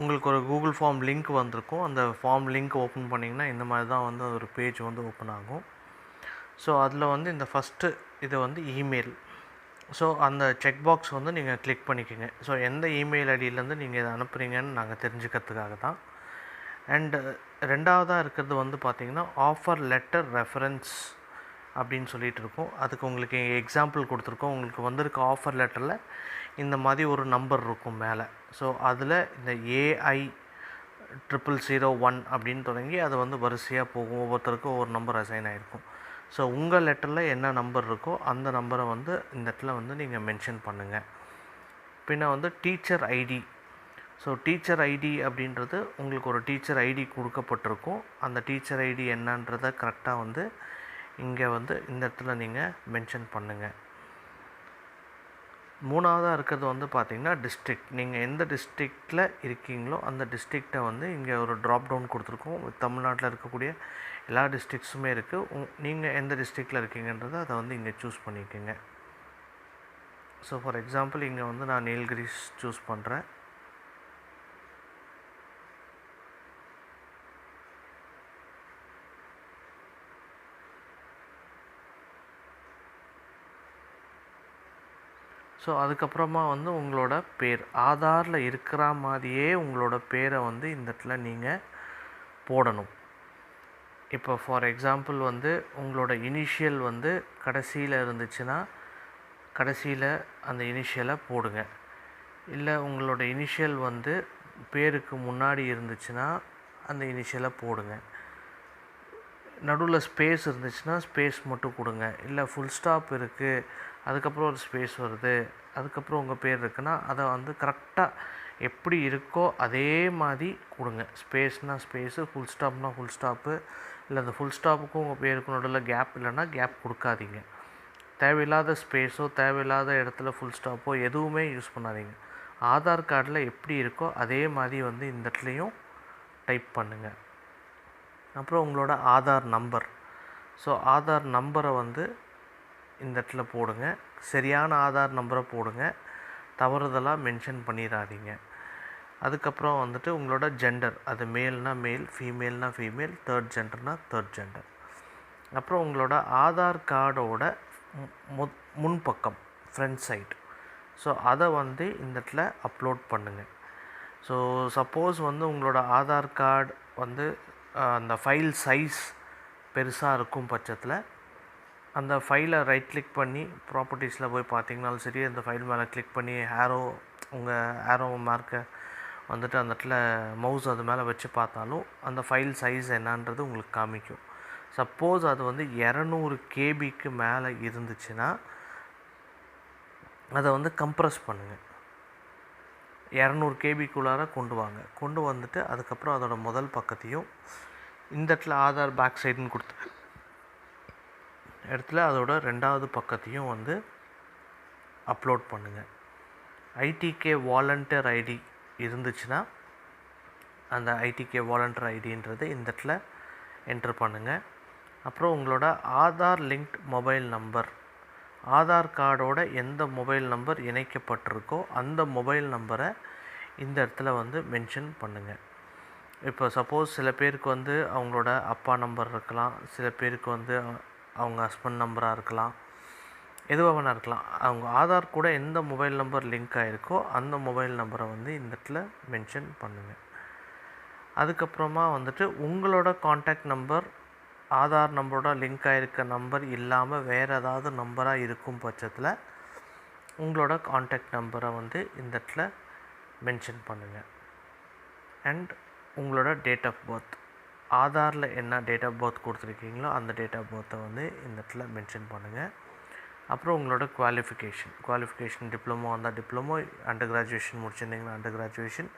உங்களுக்கு ஒரு Google form link வந்திருக்கும். அந்த ஃபார்ம் லிங்க் ஓப்பன் பண்ணிங்கன்னா இந்த மாதிரி தான் வந்து ஒரு பேஜ் வந்து ஓப்பன் ஆகும். ஸோ அதில் வந்து இந்த ஃபஸ்ட்டு இது வந்து இமெயில். ஸோ அந்த செக் பாக்ஸ் வந்து நீங்கள் கிளிக் பண்ணிக்கோங்க. ஸோ எந்த இமெயில் ஐடியிலேருந்து நீங்கள் இதை அனுப்புகிறீங்கன்னு நாங்கள் தெரிஞ்சுக்கிறதுக்காக தான். அண்டு ரெண்டாவதாக இருக்கிறது வந்து பார்த்திங்கன்னா ஆஃபர் லெட்டர் ரெஃபரன்ஸ் அப்படின்னு சொல்லிட்டு இருக்கோம். அதுக்கு உங்களுக்கு எக்ஸாம்பிள் கொடுத்துருக்கோம். உங்களுக்கு வந்திருக்க ஆஃபர் லெட்டரில் இந்த மாதிரி ஒரு நம்பர் இருக்கும் மேலே. ஸோ அதில் இந்த AI0001 அப்படின்னு தொடங்கி அது வந்து வரிசையாக போகும். ஒவ்வொருத்தருக்கும் ஒவ்வொரு நம்பர் அசைன் ஆகிருக்கும். ஸோ உங்கள் லெட்டரில் என்ன நம்பர் இருக்கோ அந்த நம்பரை வந்து இந்த இடத்துல வந்து நீங்கள் மென்ஷன் பண்ணுங்கள். பின்ன வந்து teacher ID. So teacher ID அப்படின்றது உங்களுக்கு ஒரு டீச்சர் ஐடி கொடுக்கப்பட்டிருக்கும். அந்த டீச்சர் ஐடி என்னன்றதை கரெக்டாக வந்து இங்கே வந்து இந்த இடத்துல நீங்கள் மென்ஷன் பண்ணுங்கள். மூணாவதாக இருக்கிறது வந்து பார்த்திங்கன்னா டிஸ்ட்ரிக்ட். நீங்கள் எந்த டிஸ்ட்ரிக்டில் இருக்கீங்களோ அந்த டிஸ்ட்ரிக்டை வந்து இங்கே ஒரு ட்ராப் டவுன் கொடுத்துருக்கோம். தமிழ்நாட்டில் இருக்கக்கூடிய எல்லா டிஸ்ட்ரிக்ஸுமே இருக்குது. நீங்கள் எந்த டிஸ்ட்ரிக்டில் இருக்கீங்கன்றதை அதை வந்து இங்கே சூஸ் பண்ணிக்கோங்க. ஸோ ஃபார் எக்ஸாம்பிள் இங்கே வந்து நான் நீலகிரிஸ் சூஸ் பண்ணுறேன். ஸோ அதுக்கப்புறமா வந்து உங்களோட பேர் ஆதாரில் இருக்கிற மாதிரியே உங்களோட பேரை வந்து இந்த இடத்துல நீங்கள் போடணும். இப்போ ஃபார் எக்ஸாம்பிள் வந்து உங்களோட இனிஷியல் வந்து கடைசியில் இருந்துச்சுன்னா கடைசியில் அந்த இனிஷியலை போடுங்க. இல்லை உங்களோட இனிஷியல் வந்து பேருக்கு முன்னாடி இருந்துச்சுன்னா அந்த இனிஷியலை போடுங்க. நடுவில் ஸ்பேஸ் இருந்துச்சுன்னா ஸ்பேஸ் மட்டும் கொடுங்க. இல்லை ஃபுல் ஸ்டாப் இருக்குது, அதுக்கப்புறம் ஒரு ஸ்பேஸ் வருது, அதுக்கப்புறம் உங்கள் பேர் இருக்குன்னா அதை வந்து கரெக்டாக எப்படி இருக்கோ அதே மாதிரி கொடுங்க. ஸ்பேஸ்னால் ஸ்பேஸு, ஃபுல் ஸ்டாப்னால் ஃபுல் ஸ்டாப்பு. இல்லை அந்த ஃபுல் ஸ்டாப்புக்கும் உங்கள் பேருக்கும் நடுவில் கேப் இல்லைன்னா கேப் கொடுக்காதீங்க. தேவையில்லாத ஸ்பேஸோ தேவையில்லாத இடத்துல ஃபுல் ஸ்டாப்போ எதுவுமே யூஸ் பண்ணாதீங்க. ஆதார் கார்டில் எப்படி இருக்கோ அதே மாதிரி வந்து இந்த இடத்துலையும் டைப் பண்ணுங்கள். அப்புறம் உங்களோட ஆதார் நம்பர். ஸோ ஆதார் நம்பரை வந்து இந்த இடத்துல போடுங்க. சரியான ஆதார் நம்பரை போடுங்க. தவறுதலாக மென்ஷன் பண்ணிடாதீங்க. அதுக்கப்புறம் வந்துட்டு உங்களோட ஜெண்டர், அது மேல்னால் மேல், ஃபீமேல்னால் ஃபீமேல், தேர்ட் ஜெண்டர்னால் தேர்ட் ஜெண்டர். அப்புறம் உங்களோட ஆதார் கார்டோட முன்பக்கம் ஃப்ரண்ட் சைட். ஸோ அதை வந்து இந்த இடத்துல அப்லோட் பண்ணுங்கள். ஸோ சப்போஸ் வந்து உங்களோட ஆதார் கார்டு வந்து அந்த ஃபைல் சைஸ் பெருசாக இருக்கும் பட்சத்தில் அந்த ஃபைலை ரைட் கிளிக் பண்ணி ப்ராப்பர்ட்டிஸில் போய் பார்த்தீங்கனாலும் சரி, அந்த ஃபைல் மேலே கிளிக் பண்ணி உங்கள் ஆரோ மார்க்கை வந்துட்டு அந்த இடத்துல மவுஸ் அது மேலே வச்சு பார்த்தாலும் அந்த ஃபைல் சைஸ் என்னன்றது உங்களுக்கு காமிக்கும். சப்போஸ் அது வந்து 200 கேபிக்கு மேலே இருந்துச்சுன்னா அதை வந்து கம்ப்ரஸ் பண்ணுங்கள். 200 கேபிக்குள்ளார கொண்டு வந்துட்டு அதுக்கப்புறம் அதோட முதல் பக்கத்தையும் இந்த இடத்துல ஆதார் பேக் சைடுன்னு கொடுத்து இடத்துல அதோட ரெண்டாவது பக்கத்தையும் வந்து அப்லோட் பண்ணுங்கள். ஐடிகே வாலண்டியர் ஐடி இருந்துச்சுன்னா அந்த ஐடிகே வாலண்டியர் ஐடின்றது இந்த இடத்துல என்ட்ரு பண்ணுங்கள். அப்புறம் உங்களோட Aadhaar linked mobile number, Aadhaar கார்டோட எந்த மொபைல் நம்பர் இணைக்கப்பட்டிருக்கோ அந்த மொபைல் நம்பரை இந்த இடத்துல வந்து மென்ஷன் பண்ணுங்கள். இப்போ சப்போஸ் சில பேருக்கு வந்து அவங்களோட அப்பா நம்பர் இருக்கலாம், சில பேருக்கு வந்து அவங்க ஹஸ்பண்ட் நம்பராக இருக்கலாம், எதுவாக வேணா இருக்கலாம். அவங்க ஆதார் கூட எந்த மொபைல் நம்பர் லிங்க் ஆகிருக்கோ அந்த மொபைல் நம்பரை வந்து இந்த இடத்துல மென்ஷன் பண்ணுங்கள். அதுக்கப்புறமா வந்துட்டு உங்களோட காண்டாக்ட் நம்பர் ஆதார் நம்பரோட லிங்க் ஆகிருக்க நம்பர் இல்லாமல் வேறு ஏதாவது நம்பராக இருக்கும் பட்சத்தில் உங்களோட காண்டாக்ட் நம்பரை வந்து இந்த இடத்துல மென்ஷன் பண்ணுங்கள். அண்ட் உங்களோட டேட் ஆஃப் பர்த், ஆதாரில் என்ன டேட் ஆஃப் பர்த் கொடுத்துருக்கீங்களோ அந்த டேட் ஆஃப் பர்த்தை வந்து இந்த இடத்துல மென்ஷன் பண்ணுங்கள். அப்புறம் உங்களோட குவாலிஃபிகேஷன் டிப்ளமோ இருந்தால் டிப்ளமோ, அண்டர் கிராஜுவேஷன் முடிச்சிருந்தீங்கன்னா அண்டர் கிராஜுவேஷன்,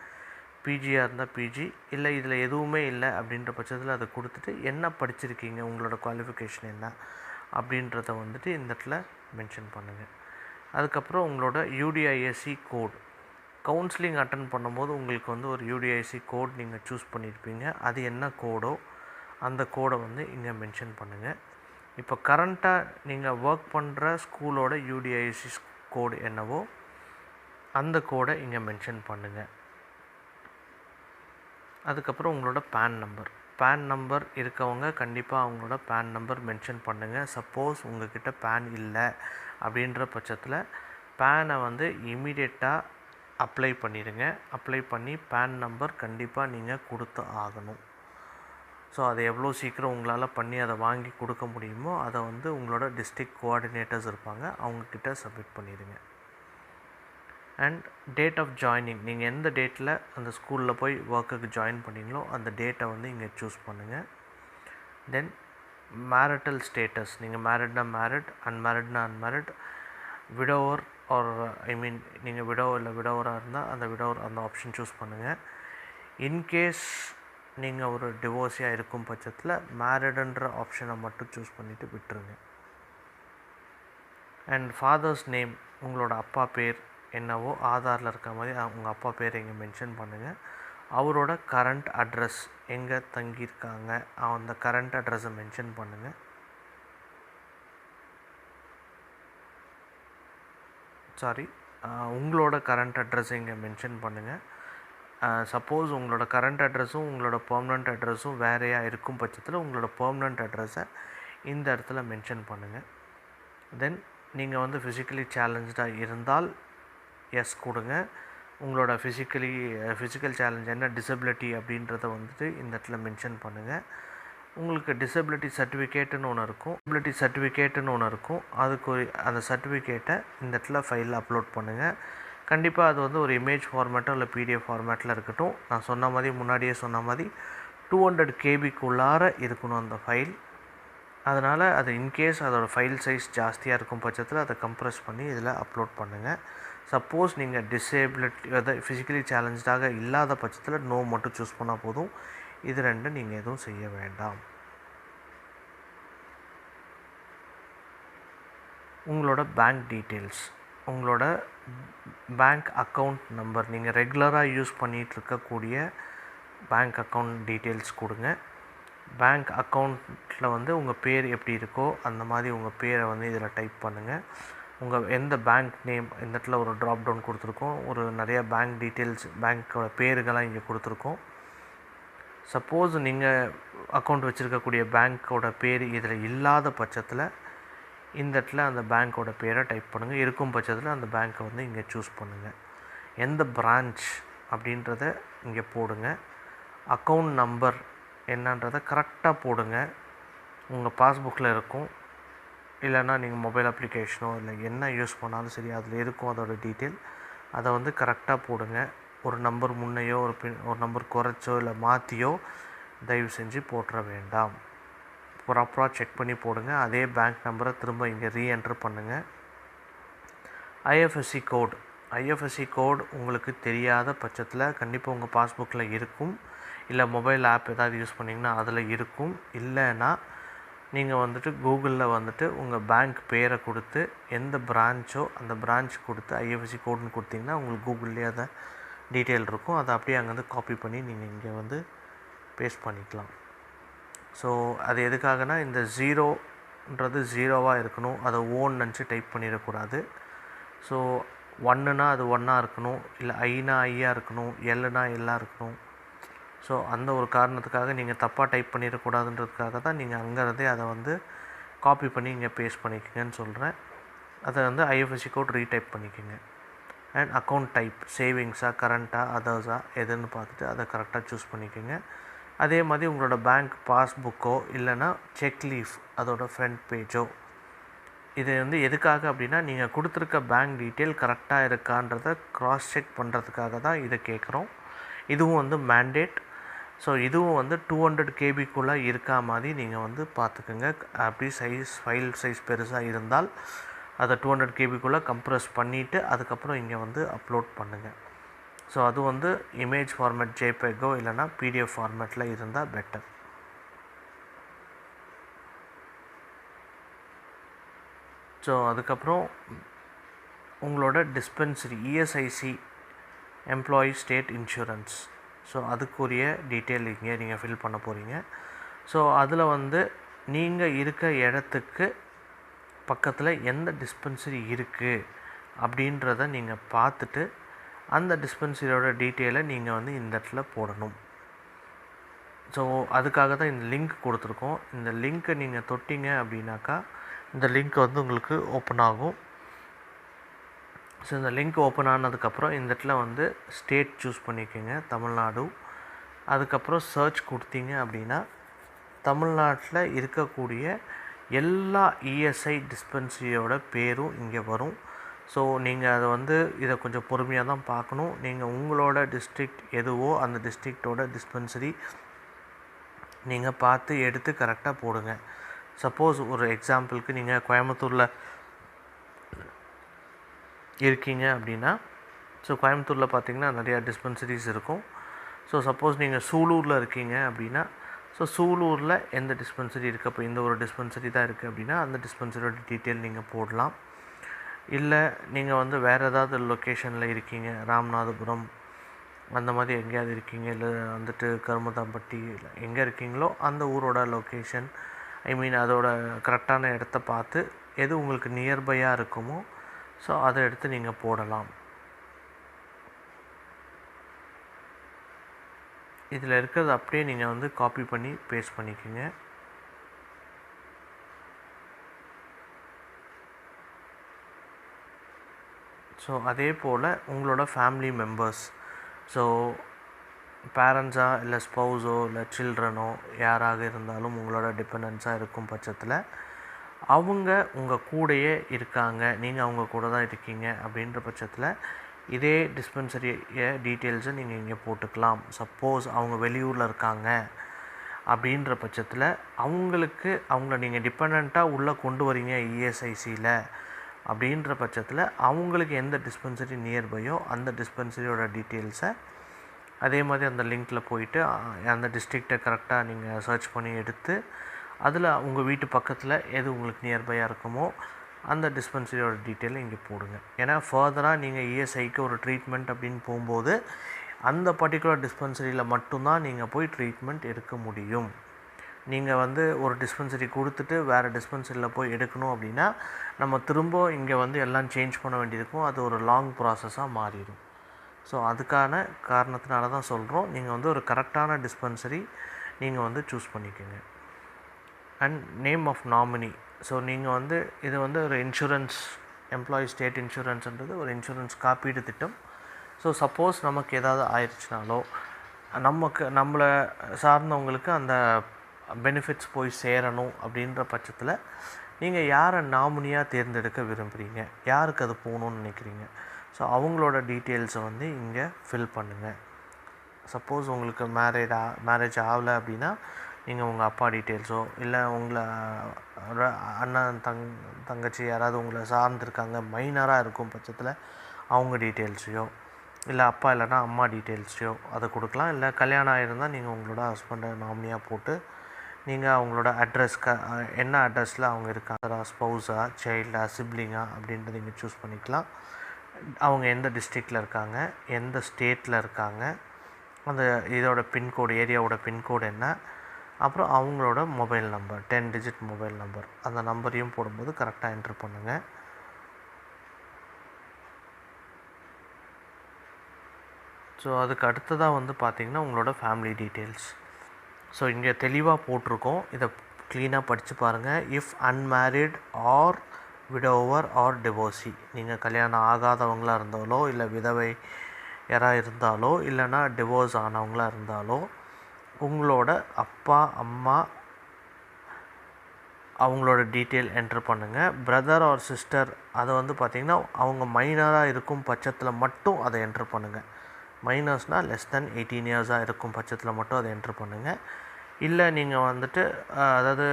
பிஜியாக இருந்தால் பிஜி, இல்லை இதில் எதுவுமே இல்லை அப்படின்ற பட்சத்தில் அதை கொடுத்துட்டு என்ன படிச்சிருக்கீங்க, உங்களோட குவாலிஃபிகேஷன் என்ன அப்படின்றத வந்துட்டு இந்த இடத்துல மென்ஷன் பண்ணுங்கள். அதுக்கப்புறம் உங்களோட யூடிஐஎஸ்சி கோட், கவுன்சிலிங் அட்டன் பண்ணும்போது உங்களுக்கு வந்து ஒரு யூடிஐசி கோட் நீங்கள் சூஸ் பண்ணியிருப்பீங்க. அது என்ன கோடோ அந்த கோடை வந்து இங்கே மென்ஷன் பண்ணுங்கள். இப்போ கரண்ட்டாக நீங்கள் ஒர்க் பண்ணுற ஸ்கூலோட யூடிஐசி கோடு என்னவோ அந்த கோடை இங்கே மென்ஷன் பண்ணுங்கள். அதுக்கப்புறம் உங்களோட பேன் நம்பர் இருக்கவங்க கண்டிப்பாக அவங்களோட பேன் நம்பர் மென்ஷன் பண்ணுங்கள். சப்போஸ் உங்கள்கிட்ட பேன் இல்லை அப்படின்ற பட்சத்தில் பேனை வந்து இமீடியட்டாக அப்ளை பண்ணிடுங்க. அப்ளை பண்ணி பேன் நம்பர் கண்டிப்பாக நீங்கள் கொடுத்து ஆகணும். ஸோ அதை எவ்வளோ சீக்கிரம் உங்களால் பண்ணி அதை வாங்கி கொடுக்க முடியுமோ அதை வந்து உங்களோட டிஸ்ட்ரிக்ட் கோஆர்டினேட்டர்ஸ் இருப்பாங்க, அவங்கக்கிட்ட சப்மிட் பண்ணிடுங்க. அண்ட் டேட் ஆஃப் ஜாயினிங், நீங்கள் எந்த டேட்டில் அந்த ஸ்கூலில் போய் ஒர்க்குக்கு ஜாயின் பண்ணீங்களோ அந்த டேட்டை வந்து இங்கே சூஸ் பண்ணுங்கள். தென் மேரிட்டல் ஸ்டேட்டஸ், நீங்கள் மேரிட்னா மேரிட், அன்மேரிட்னா அன்மேரிட், விடோவர் ஆர் நீங்கள் விடோவராக இருந்தால் அந்த விடோவர் அந்த ஆப்ஷன் சூஸ் பண்ணுங்கள். இன்கேஸ் நீங்கள் ஒரு டிவோர்ஸியாக இருக்கும் பட்சத்தில் மேரிடுன்ற ஆப்ஷனை மட்டும் சூஸ் பண்ணிவிட்டு விட்டுருங்க. அண்ட் ஃபாதர்ஸ் நேம், உங்களோட அப்பா பேர் என்னவோ ஆதாரில் இருக்க மாதிரி உங்கள் அப்பா பேரை இங்கே மென்ஷன் பண்ணுங்கள். அவரோட கரண்ட் அட்ரஸ் எங்கே தங்கியிருக்காங்க அந்த கரண்ட் அட்ரஸை மென்ஷன் பண்ணுங்கள். உங்களோட கரண்ட் அட்ரஸை இங்கே மென்ஷன் பண்ணுங்கள். சப்போஸ் உங்களோட கரண்ட் அட்ரஸும் உங்களோட பெர்மனண்ட் அட்ரஸும் வேறையாக இருக்கும் பட்சத்தில் உங்களோட பெர்மனண்ட் அட்ரஸை இந்த இடத்துல மென்ஷன் பண்ணுங்கள். தென் நீங்கள் வந்து ஃபிசிக்கலி சேலஞ்சாக இருந்தால் எஸ் கொடுங்க. உங்களோட ஃபிசிக்கல் சேலஞ்ச் என்ன, டிசபிலிட்டி அப்படின்றத வந்துட்டு இந்த இடத்துல மென்ஷன் பண்ணுங்கள். உங்களுக்கு டிசபிலிட்டி சர்டிஃபிகேட்டுன்னு ஒன்று இருக்கும். அதுக்கு அந்த சர்டிஃபிகேட்டை இந்த இடத்துல ஃபைலில் அப்லோட் பண்ணுங்கள். கண்டிப்பாக அது வந்து ஒரு இமேஜ் ஃபார்மேட்டோ இல்லை பிடிஎஃப் ஃபார்மேட்டில் இருக்கட்டும். நான் முன்னாடியே சொன்ன மாதிரி 200 KBக்குள்ளார இருக்கணும் அந்த ஃபைல். அதனால் அது இன்கேஸ் அதோட ஃபைல் சைஸ் ஜாஸ்தியாக இருக்கும் பட்சத்தில் அதை கம்ப்ரெஸ் பண்ணி இதில் அப்லோட் பண்ணுங்கள். சப்போஸ் நீங்கள் டிசேபிலிட்டி ஃபிசிக்கலி சேலஞ்சாக இல்லாத பட்சத்தில் நோ மட்டும் சூஸ் பண்ணால் போதும். இது ரெண்டும் நீங்கள் எதுவும் செய்ய வேண்டாம். உங்களோட பேங்க் டீட்டெயில்ஸ், உங்களோட பேங்க் அக்கௌண்ட் நம்பர், நீங்கள் ரெகுலராக யூஸ் பண்ணிகிட்டு இருக்கக்கூடிய பேங்க் அக்கௌண்ட் டீட்டெயில்ஸ் கொடுங்க. பேங்க் அக்கௌண்ட்டில் வந்து உங்கள் பேர் எப்படி இருக்கோ அந்த மாதிரி உங்கள் பேரை வந்து இதில் டைப் பண்ணுங்கள். உங்கள் எந்த பேங்க் நேம், இந்த இடத்துல ஒரு ட்ராப் டவுன் கொடுத்துருக்கோம், ஒரு நிறையா பேங்க் டீட்டெயில்ஸ் பேங்க்கோட பேருகள்லாம் இங்கே கொடுத்துருக்கோம். சப்போஸ் நீங்கள் அக்கௌண்ட் வச்சுருக்கக்கூடிய பேங்க்கோட பேர் இதில் இல்லாத பட்சத்தில் இந்த இடத்துல அந்த பேங்க்கோட பேரை டைப் பண்ணுங்கள். இருக்கும் பட்சத்தில் அந்த பேங்க்கை வந்து இங்கே சூஸ் பண்ணுங்கள். எந்த பிரான்ச் அப்படின்றத இங்கே போடுங்க. அக்கௌண்ட் நம்பர் என்னன்றதை கரெக்டாக போடுங்க. உங்கள் பாஸ்புக்கில் இருக்கும், இல்லைன்னா நீங்கள் மொபைல் அப்ளிகேஷனோ இல்லை என்ன யூஸ் பண்ணாலும் சரி அதில் இருக்கும் அதோட டீட்டெயில். அதை வந்து கரெக்டாக போடுங்க. ஒரு நம்பர் முன்னையோ ஒரு நம்பர் குறைச்சோ இல்லை மாற்றியோ தயவு செஞ்சு போட்டுற வேண்டாம். ப்ராப்பராக செக் பண்ணி போடுங்க. அதே பேங்க் நம்பரை திரும்ப இங்கே ரீஎன்ட்ரு பண்ணுங்கள். ஐஎஃப்எஸ்சி கோட் உங்களுக்கு தெரியாத பட்சத்தில் கண்டிப்பாக உங்கள் பாஸ்புக்கில் இருக்கும், இல்லை மொபைல் ஆப் ஏதாவது யூஸ் பண்ணிங்கன்னா அதில் இருக்கும். இல்லைன்னா நீங்கள் வந்துட்டு கூகுளில் வந்துட்டு உங்கள் பேங்க் பேரை கொடுத்து எந்த பிரான்ச்சோ அந்த பிரான்ச் கொடுத்து ஐஎஃப்எஸ்சி கோடுன்னு கொடுத்தீங்கன்னா உங்களுக்கு கூகுள்லேயே அதை டீட்டெயில் இருக்கும். அதை அப்படியே அங்கேருந்து காப்பி பண்ணி நீங்கள் இங்கே வந்து பேஸ்ட் பண்ணிக்கலாம். ஸோ அது எதுக்காகனா இந்த 0ன்றது 0வாக இருக்கணும், அதை ஓன் நினச்சி டைப் பண்ணிடக்கூடாது. ஸோ 1னா அது 1ஆக இருக்கணும், இல்லை ஐனா ஐயாக இருக்கணும், எல்லுனா எல்லாக இருக்கணும். ஸோ அந்த ஒரு காரணத்துக்காக நீங்கள் தப்பாக டைப் பண்ணிடக்கூடாதுன்றதுக்காக தான் நீங்கள் அங்கேருந்தே அதை வந்து காப்பி பண்ணி இங்கே பேஸ்ட் பண்ணிக்கோங்கன்னு சொல்கிறேன். அதை வந்து ஐஎஃப்எஸ்சி கோட் ரீடைப் பண்ணிக்கோங்க. அண்ட் அக்கௌண்ட் டைப், சேவிங்ஸாக கரண்ட்டாக அதர்ஸாக எதுன்னு பார்த்துட்டு அதை கரெக்டாக சூஸ் பண்ணிக்கோங்க. அதே மாதிரி உங்களோட பேங்க் பாஸ்புக்கோ இல்லைன்னா செக் லீஃப் அதோட ஃப்ரண்ட் பேஜோ, இது வந்து எதுக்காக அப்படின்னா நீங்கள் கொடுத்துருக்க பேங்க் டீட்டெயில் கரெக்டாக இருக்கான்றதை க்ராஸ் செக் பண்ணுறதுக்காக தான் இதை கேட்குறோம். இதுவும் வந்து மேண்டேட். ஸோ இதுவும் வந்து 200 KBக்குள்ளே இருக்கா மாதிரி நீங்கள் வந்து பார்த்துக்குங்க. அப்படி ஃபைல் சைஸ் பெருசாக இருந்தால் அதை 200 KBக்குள்ளே கம்ப்ரெஸ் பண்ணிவிட்டு அதுக்கப்புறம் இங்கே வந்து அப்லோட் பண்ணுங்கள். ஸோ அது வந்து இமேஜ் ஃபார்மேட் ஜேபெக்கோ இல்லைனா பிடிஎஃப் ஃபார்மேட்டில் இருந்தால் பெட்டர். ஸோ அதுக்கப்புறம் உங்களோட dispensary ESIC employee state insurance, so அதுக்குரிய டீட்டெயில் இங்கே நீங்கள் ஃபில் பண்ண போகிறீங்க. ஸோ அதில் வந்து நீங்கள் இருக்க இடத்துக்கு பக்கத்தில் எந்த டிஸ்பென்சரி இருக்குது அப்படின்றத நீங்கள் பார்த்துட்டு அந்த டிஸ்பென்சரியோட டீட்டெயிலை நீங்கள் வந்து இந்த இடத்துல போடணும். ஸோ அதுக்காக தான் இந்த லிங்க் கொடுத்துருக்கோம். இந்த லிங்க்கை நீங்கள் தொட்டிங்க அப்படின்னாக்கா இந்த லிங்க் வந்து உங்களுக்கு ஓப்பன் ஆகும். ஸோ இந்த லிங்க் ஓப்பன் ஆனதுக்கப்புறம் இந்த இடத்துல வந்து ஸ்டேட் சூஸ் பண்ணிக்கோங்க, தமிழ்நாடு. அதுக்கப்புறம் சர்ச் கொடுத்தீங்க அப்படின்னா தமிழ்நாட்டில் இருக்கக்கூடிய எல்லா இஎஸ்ஐ டிஸ்பென்சரியோட பேரும் இங்கே வரும். ஸோ நீங்கள் அதை வந்து இதை கொஞ்சம் பொறுமையாக தான் பார்க்கணும். நீங்கள் உங்களோட டிஸ்ட்ரிக்ட் எதுவோ அந்த டிஸ்ட்ரிக்டோட டிஸ்பென்சரி நீங்கள் பார்த்து எடுத்து கரெக்டாக போடுங்க. சப்போஸ் ஒரு எக்ஸாம்பிளுக்கு நீங்கள் கோயம்புத்தூரில் இருக்கீங்க அப்படின்னா, ஸோ கோயம்புத்தூரில் பார்த்திங்கன்னா நிறையா டிஸ்பென்சரிஸ் இருக்கும். ஸோ சப்போஸ் நீங்கள் சூலூரில் இருக்கீங்க அப்படின்னா, ஸோ சூலூரில் எந்த டிஸ்பென்சரி இருக்குது, அப்போ இந்த ஒரு டிஸ்பென்சரி தான் இருக்குது அப்படின்னா அந்த டிஸ்பென்சரியோட டீட்டெயில் நீங்கள் போடலாம். இல்லை நீங்கள் வந்து வேறு ஏதாவது லொக்கேஷனில் இருக்கீங்க, ராமநாதபுரம் அந்த மாதிரி எங்கேயாவது இருக்கீங்க, இல்லை வந்துட்டு கருமதாம்பட்டி, இல்லை எங்கே இருக்கீங்களோ அந்த ஊரோட லொக்கேஷன், அதோட கரெக்டான இடத்த பார்த்து எது உங்களுக்கு நியர்பையாக இருக்குமோ ஸோ அதை எடுத்து நீங்கள் போடலாம். இதில் இருக்கிறது அப்படியே நீங்கள் வந்து காப்பி பண்ணி பேஸ்ட் பண்ணிக்கோங்க. ஸோ அதே போல் உங்களோட ஃபேமிலி மெம்பர்ஸ், ஸோ பேரண்ட்ஸாக இல்லை ஸ்பௌஸோ இல்லை சில்ட்ரனோ யாராக இருந்தாலும் உங்களோட டிபெண்டன்ஸாக இருக்கும் பட்சத்தில் அவங்க உங்கள் கூடயே இருக்காங்க, நீங்கள் அவங்க கூட தான் இருக்கீங்க அப்படின்ற பட்சத்தில் இதே டிஸ்பென்சரிய டீட்டெயில்ஸை நீங்கள் இங்கே போட்டுக்கலாம். சப்போஸ் அவங்க வெளியூரில் இருக்காங்க அப்படின்ற பட்சத்தில் அவங்கள நீங்கள் டிபெண்ட்டாக உள்ளே கொண்டு வரீங்க இஎஸ்ஐசியில் அப்படின்ற பட்சத்தில் அவங்களுக்கு எந்த டிஸ்பென்சரி நியர்பையோ அந்த டிஸ்பென்சரியோட டீட்டெயில்ஸை அதே மாதிரி அந்த லிங்க்கில் போயிட்டு அந்த டிஸ்ட்ரிக்டை கரெக்டாக நீங்கள் சர்ச் பண்ணி எடுத்து அதில் உங்கள் வீட்டு பக்கத்தில் எது உங்களுக்கு நியர்பையாக இருக்குமோ அந்த டிஸ்பென்சரியோட டீட்டெயிலை இங்கே போடுங்க. ஏன்னா ஃபர்தராக நீங்கள் இஎஸ்ஐக்கு ஒரு ட்ரீட்மெண்ட் அப்படின்னு போகும்போது அந்த பர்டிகுலர் டிஸ்பென்சரியில் மட்டும்தான் நீங்கள் போய் ட்ரீட்மெண்ட் எடுக்க முடியும். நீங்கள் வந்து ஒரு டிஸ்பென்சரி கொடுத்துட்டு வேறு டிஸ்பென்சரியில் போய் எடுக்கணும் அப்படின்னா நம்ம திரும்ப இங்கே வந்து எல்லாம் சேஞ்ச் பண்ண வேண்டியிருக்கும். அது ஒரு லாங் ப்ராசஸாக மாறிடும். ஸோ அதுக்கான காரணத்தினால தான் சொல்கிறோம், நீங்கள் வந்து ஒரு கரெக்டான டிஸ்பென்சரி நீங்கள் வந்து சூஸ் பண்ணிக்கோங்க. And name of nominee, so நீங்கள் வந்து இது வந்து ஒரு இன்சூரன்ஸ், எம்ப்ளாயி ஸ்டேட் இன்சூரன்ஸ்ன்றது ஒரு இன்சூரன்ஸ் காப்பீடு திட்டம். ஸோ சப்போஸ் நமக்கு ஏதாவது ஆயிடுச்சுனாலோ நம்மளை சார்ந்தவங்களுக்கு அந்த பெனிஃபிட்ஸ் போய் சேரணும் அப்படின்ற பட்சத்தில் நீங்கள் யாரை நாமினியாக தேர்ந்தெடுக்க விரும்புகிறீங்க, யாருக்கு அது போகணுன்னு நினைக்கிறீங்க, ஸோ அவங்களோட டீட்டெயில்ஸை வந்து இங்கே ஃபில் பண்ணுங்கள். சப்போஸ் உங்களுக்கு மேரேஜ் ஆகலை அப்படின்னா நீங்கள் உங்கள் அப்பா டீட்டெயில்ஸோ இல்லை உங்களை அண்ணன் தங்கச்சி யாராவது உங்களை சார்ந்திருக்காங்க மைனராக இருக்கும் பட்சத்தில் அவங்க டீட்டெயில்ஸையோ, இல்லை அப்பா இல்லைனா அம்மா டீட்டெயில்ஸையோ அதை கொடுக்கலாம். இல்லை கல்யாணம் ஆகிருந்தால் நீங்கள் உங்களோட ஹஸ்பண்டை நாமினியாக போட்டு நீங்கள் அவங்களோட என்ன அட்ரஸில் அவங்க இருக்காங்க, ஸ்பௌஸா, சைல்டா, சிப்ளிங்கா அப்படின்றத நீங்கள் சூஸ் பண்ணிக்கலாம். அவங்க எந்த டிஸ்ட்ரிக்டில் இருக்காங்க, எந்த ஸ்டேட்டில் இருக்காங்க, அந்த இதோட பின்கோடு, ஏரியாவோட பின்கோடு என்ன, அப்புறம் அவங்களோட mobile number 10 digit mobile number, அந்த நம்பரையும் போடும்போது கரெக்டாக என்ட்ரு பண்ணுங்கள். ஸோ அதுக்கு அடுத்ததாக வந்து பார்த்திங்கன்னா உங்களோட ஃபேமிலி டீட்டெயில்ஸ். ஸோ இங்கே தெளிவாக போட்டிருக்கோம், இதை க்ளீனாக படித்து பாருங்கள். If unmarried or widower or divorcee, நீங்கள் கல்யாணம் ஆகாதவங்களாக இருந்தாலோ இல்லை விதவை யாராக இருந்தாலோ இல்லைனா டிவோர்ஸ் ஆனவங்களாக இருந்தாலோ உங்களோட அப்பா அம்மா அவங்களோட டீட்டெயில் என்ட்ரு பண்ணுங்கள். பிரதர் ஆர் சிஸ்டர் அதை வந்து பார்த்திங்கன்னா அவங்க மைனராக இருக்கும் பட்சத்தில் மட்டும் அதை என்ட்ரு பண்ணுங்கள். மைனர்ஸ்னால் less than 18 இயர்ஸாக இருக்கும் பட்சத்தில் மட்டும் அதை என்ட்ரு பண்ணுங்கள். இல்லை நீங்கள் வந்துட்டு அதாவது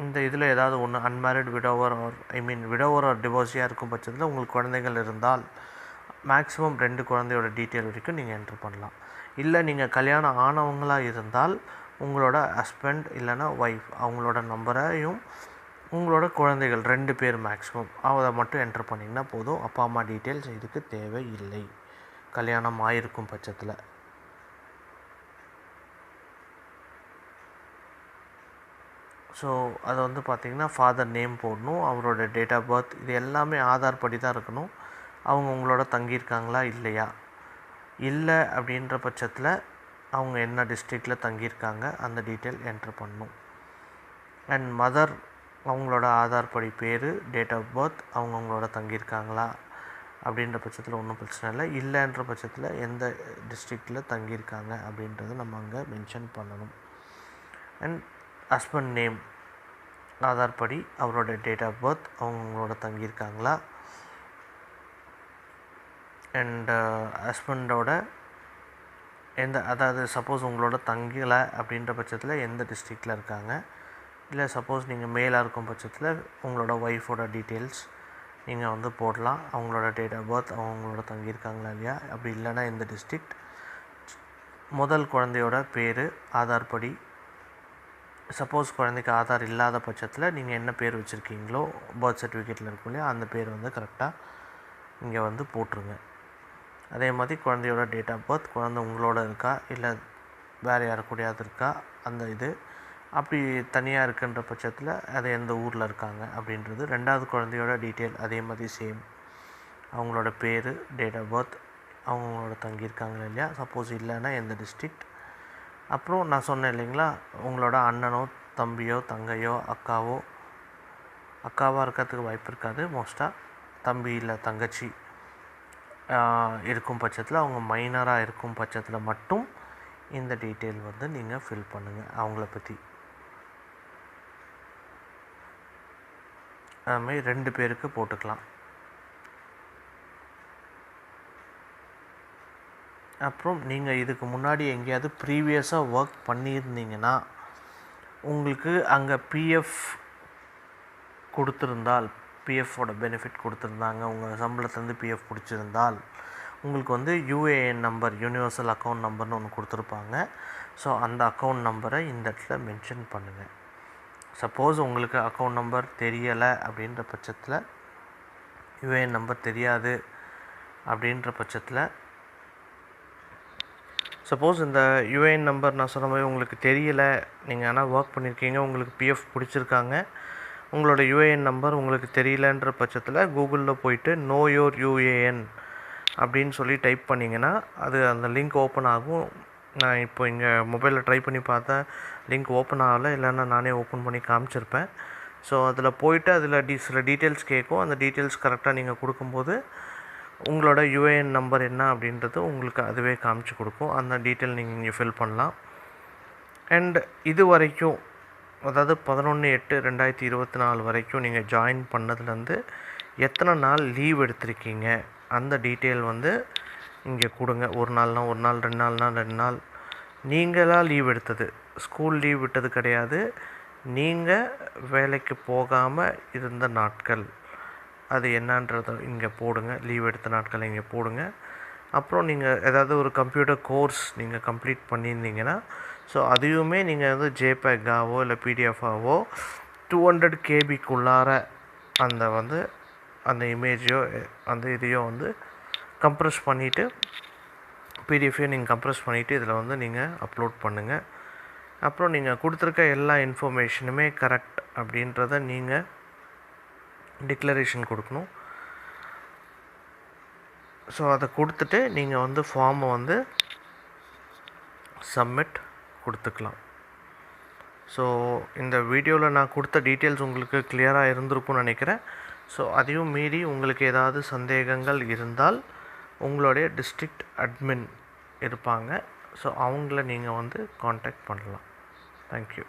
இந்த இதில் ஏதாவது ஒன்று unmarried widower or widower or டிவோர்ஸியாக இருக்கும் பட்சத்தில் உங்களுக்கு குழந்தைகள் இருந்தால் மேக்ஸிமம் 2 குழந்தையோட டீட்டெயில் வரைக்கும் நீங்கள் என்ட்ரு பண்ணலாம். இல்லை நீங்கள் கல்யாணம் ஆனவங்களாக இருந்தால் உங்களோட ஹஸ்பண்ட் இல்லைனா ஒய்ஃப் அவங்களோட நம்பரையும் உங்களோட குழந்தைகள் 2 பேர் மேக்ஸிமம் அதை மட்டும் என்ட்ரு பண்ணிங்கன்னா போதும். அப்பா அம்மா டீட்டெயில்ஸ் இதுக்கு தேவை இல்லை கல்யாணம் ஆகிருக்கும் பட்சத்தில். ஸோ அதை வந்து பார்த்திங்கன்னா ஃபாதர் நேம் போடணும், அவரோட டேட் ஆஃப் பர்த், இது எல்லாமே ஆதார் படி தான் இருக்கணும். அவங்க உங்களோட தங்கியிருக்காங்களா இல்லையா, இல்லை அப்படின்ற பட்சத்தில் அவங்க என்ன டிஸ்ட்ரிக்டில் தங்கியிருக்காங்க அந்த டீட்டெயில் என்ட்ரு பண்ணணும். அண்ட் மதர் அவங்களோட ஆதார் படி பேர், டேட் ஆஃப் பர்த், அவங்களோட தங்கியிருக்காங்களா அப்படின்ற பட்சத்தில் ஒன்றும் பிரச்சனை இல்லை. இல்லைன்ற பட்சத்தில் எந்த டிஸ்ட்ரிக்டில் தங்கியிருக்காங்க அப்படின்றத நம்ம அங்கே மென்ஷன் பண்ணணும். அண்ட் ஹஸ்பண்ட் நேம், ஆதார் படி அவரோட டேட் ஆஃப் பர்த், அவங்களோட தங்கியிருக்காங்களா. அண்ட் ஹஸ்பண்டோட அதாவது சப்போஸ் உங்களோட தங்கலை அப்படின்ற பட்சத்தில் எந்த டிஸ்ட்ரிக்டில் இருக்காங்க. இல்லை சப்போஸ் நீங்கள் மேலாக இருக்கும் பட்சத்தில் உங்களோட ஒய்ஃபோட டீட்டெயில்ஸ் நீங்கள் போடலாம். அவங்களோட டேட் ஆஃப் பர்த், அவங்களோட தங்கியிருக்காங்களா இல்லையா. அப்படி இல்லைன்னா எந்த டிஸ்ட்ரிக்ட். முதல் குழந்தையோட பேர் ஆதார் படி, சப்போஸ் குழந்தைக்கு ஆதார் இல்லாத பட்சத்தில் நீங்கள் என்ன பேர் வச்சுருக்கீங்களோ பர்த் சர்டிஃபிகேட்டில் இருக்கும் இல்லையா, அந்த பேர் கரெக்டாக இங்கே போட்டுருங்க. அதே மாதிரி குழந்தையோட டேட் ஆஃப் பர்த், குழந்தை உங்களோட இருக்கா இல்லை வேறு யாருக்கூடையாவது இருக்கா, அந்த அப்படி தனியாக இருக்குன்ற பட்சத்தில் அது எந்த ஊரில் இருக்காங்க அப்படின்றது. ரெண்டாவது குழந்தையோட டீட்டெயில் அதே மாதிரி சேம், அவங்களோட பேர், டேட் ஆஃப் பர்த், அவங்களோட தங்கியிருக்காங்களா இல்லையா. சப்போஸ் இல்லைன்னா எந்த டிஸ்ட்ரிக்ட். அப்புறம் நான் சொன்னேன் இல்லைங்களா, உங்களோட அண்ணனோ தம்பியோ தங்கையோ அக்காவாக இருக்கிறதுக்கு வாய்ப்பு இருக்காது மோஸ்ட்டாக. தம்பி இல்லை தங்கச்சி இருக்கும் பட்சத்தில், அவங்க மைனராக இருக்கும் பட்சத்தில் மட்டும் இந்த டீட்டெயில் நீங்கள் ஃபில் பண்ணுங்கள் அவங்கள பற்றி. அதுமாதிரி 2 பேருக்கு போட்டுக்கலாம். அப்புறம் நீங்கள் இதுக்கு முன்னாடி எங்கேயாவது ப்ரீவியஸாக ஒர்க் பண்ணியிருந்தீங்கன்னா உங்களுக்கு அங்கே பிஎஃப் கொடுத்துருந்தால், பிஎஃபோட பெனிஃபிட் கொடுத்துருந்தாங்க, உங்கள் சம்பளத்துலேருந்து பிஎஃப் பிடிச்சிருந்தால் உங்களுக்கு யூஏஎன் நம்பர், யூனிவர்சல் அக்கௌண்ட் நம்பர்னு ஒன்று கொடுத்துருப்பாங்க. ஸோ அந்த அக்கௌண்ட் நம்பரை இந்த இடத்துல மென்ஷன் பண்ணுங்கள். சப்போஸ் உங்களுக்கு அக்கௌண்ட் நம்பர் தெரியலை அப்படின்ற பட்சத்தில், யூஏஎன் நம்பர் தெரியாது அப்படின்ற பட்சத்தில், சப்போஸ் இந்த யூஏஎன் நம்பர் நான் சொன்ன மாதிரி உங்களுக்கு தெரியலை, நீங்கள் ஆனால் ஒர்க் பண்ணியிருக்கீங்க, உங்களுக்கு பிஎஃப் பிடிச்சிருக்காங்க, உங்களோட யூஏஎன் நம்பர் உங்களுக்கு தெரியலன்ற பட்சத்தில் கூகுளில் போயிட்டு நோ யோர் யூஏஎன் அப்படின்னு சொல்லி டைப் பண்ணிங்கன்னா அது அந்த லிங்க் ஓப்பன் ஆகும். நான் இப்போ இங்கே மொபைலில் ட்ரை பண்ணி பார்த்தேன், லிங்க் ஓப்பன் ஆகலை, இல்லைன்னா நானே ஓப்பன் பண்ணி காமிச்சிருப்பேன். ஸோ அதில் போயிட்டு அதில் சில டீட்டெயில்ஸ் கேட்கும். அந்த டீட்டெயில்ஸ் கரெக்டாக நீங்கள் கொடுக்கும்போது உங்களோட யூஏஎன் நம்பர் என்ன அப்படின்றது உங்களுக்கு அதுவே காமிச்சு கொடுக்கும். அந்த டீட்டெயில் நீங்கள் இங்கே ஃபில் பண்ணலாம். அண்ட் இது வரைக்கும், அதாவது 11/8/2024 வரைக்கும் நீங்கள் ஜாயின் பண்ணதுலேருந்து எத்தனை நாள் லீவ் எடுத்திருக்கீங்க அந்த டீட்டெயில் இங்கே கொடுங்க. 1 நாள்னா 1 நாள், 2 நாள்னா 2 நாள். நீங்களாக லீவ் எடுத்தது, ஸ்கூல் லீவ் விட்டது கிடையாது, நீங்கள் வேலைக்கு போகாமல் இருந்த நாட்கள் அது என்னன்றதை இங்கே போடுங்க. லீவ் எடுத்த நாட்கள் இங்கே போடுங்க. அப்புறம் நீங்கள் ஏதாவது ஒரு கம்ப்யூட்டர் கோர்ஸ் நீங்கள் கம்ப்ளீட் பண்ணியிருந்தீங்கன்னா ஸோ அதையுமே நீங்கள் ஜேபேக்காவோ இல்லை பிடிஎஃபாவோ 200 கேபிக்குள்ளார அந்த இமேஜையோ அந்த இதையோ கம்ப்ரெஸ் பண்ணிவிட்டு பிடிஎஃபையும் நீங்கள் கம்ப்ரெஸ் பண்ணிவிட்டு இதில் நீங்கள் அப்லோட் பண்ணுங்கள். அப்புறம் நீங்கள் கொடுத்துருக்க எல்லா இன்ஃபர்மேஷனுமே கரெக்ட் அப்படின்றத நீங்கள் டிக்ளரேஷன் கொடுக்கணும். ஸோ அதை கொடுத்துட்டு நீங்கள் ஃபார்மை சப்மிட் கொடுத்துக்கலாம். ஸோ இந்த வீடியோவில் நான் கொடுத்த டீட்டெயில்ஸ் உங்களுக்கு கிளியராக இருந்திருக்கும்னு நினைக்கிறேன். ஸோ அதையும் மீறி உங்களுக்கு ஏதாவது சந்தேகங்கள் இருந்தால் உங்களுடைய டிஸ்ட்ரிக்ட் அட்மின் இருப்பாங்க. ஸோ அவங்கள நீங்கள் காண்டாக்ட் பண்ணலாம். தேங்க்யூ.